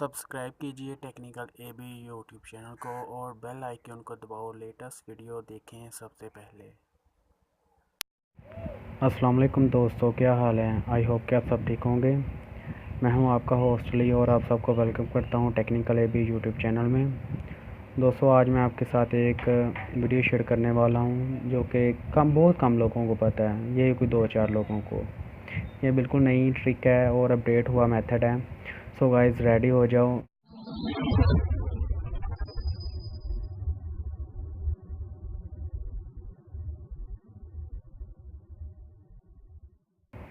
Subscribe कीजिए technical AB YouTube channel को और बेल आइकन को दबाओ लेटेस्ट वीडियो देखें सबसे पहले। अस्सलाम वालेकुम दोस्तों, क्या हाल है। आई होप कि आप सब ठीक होंगे। मैं हूं आपका होस्ट ली और आप सबको वेलकम करता हूं टेक्निकल एबी यूट्यूब चैनल में। दोस्तों, आज मैं आपके साथ एक वीडियो शेयर करने वाला हूं जो कि बहुत कम लोगों को पता है। ये कोई 2-4 लोगों को। ये बिल्कुल नई ट्रिक है और अपडेट हुआ मेथड है। सो गाइस, रेडी हो जाओ।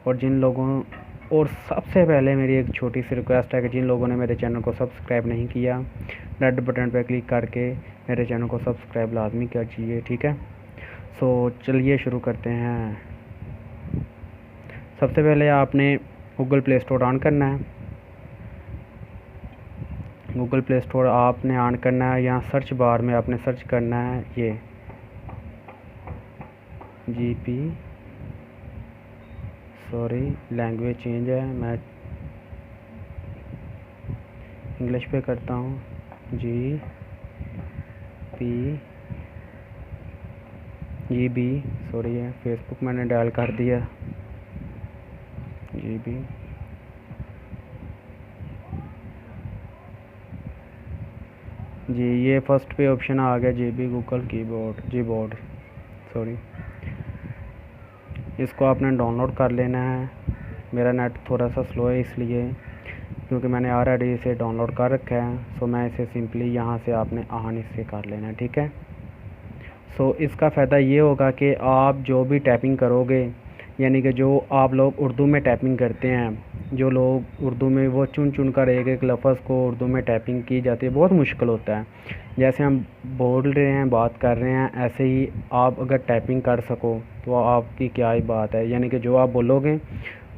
और सबसे पहले मेरी एक छोटी सी रिक्वेस्ट है कि जिन लोगों ने मेरे चैनल को सब्सक्राइब नहीं किया, रेड बटन पर क्लिक करके मेरे चैनल को सब्सक्राइब लाजमी कीजिए, ठीक है। सो चलिए शुरू करते हैं। सबसे पहले आपने गूगल प्ले स्टोर ऑन करना है। गूगल प्ले स्टोर आपने ऑन करना है। यहाँ सर्च बार में आपने सर्च करना है ये GP, सॉरी लैंग्वेज चेंज है, मैं इंग्लिश पे करता हूँ। GB, सॉरी है, फेसबुक मैंने डायल कर दिया। GB जी, ये फर्स्ट पे ऑप्शन आ गया GB गूगल कीबोर्ड सॉरी। इसको आपने डाउनलोड कर लेना है। मेरा नेट थोड़ा सा स्लो है इसलिए, क्योंकि मैंने ऑलरेडी इसे डाउनलोड कर रखा है। सो मैं इसे सिंपली यहाँ से आपने ऑन इससे कर लेना है, ठीक है। सो इसका फ़ायदा ये होगा कि आप जो भी टाइपिंग करोगे, यानी कि जो आप लोग उर्दू में टाइपिंग करते हैं, जो लोग उर्दू में वो चुन चुन कर एक एक लफ्ज़ को उर्दू में टाइपिंग की जाती है, बहुत मुश्किल होता है। जैसे हम बोल रहे हैं, बात कर रहे हैं, ऐसे ही आप अगर टाइपिंग कर सको तो आपकी क्या ही बात है। यानी कि जो आप बोलोगे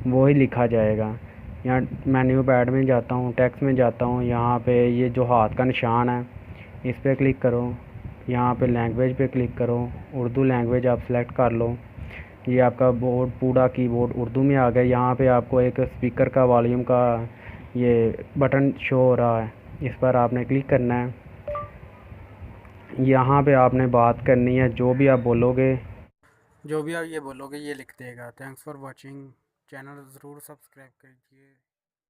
वो ही लिखा जाएगा। यहाँ मेन्यू पैड में जाता हूँ, टेक्स्ट में जाता हूँ, यहाँ पे ये जो हाथ का निशान है इस पर क्लिक करो। यहाँ पे लैंग्वेज पे क्लिक करो, उर्दू लैंग्वेज आप सेलेक्ट कर लो। ये आपका पूरा कीबोर्ड उर्दू में आ गया। यहाँ पे आपको एक स्पीकर का वॉल्यूम का ये बटन शो हो रहा है, इस पर आपने क्लिक करना है। यहाँ पे आपने बात करनी है, जो भी आप बोलोगे ये लिख देगा। Thanks for watching. चैनल ज़रूर सब्सक्राइब कीजिए।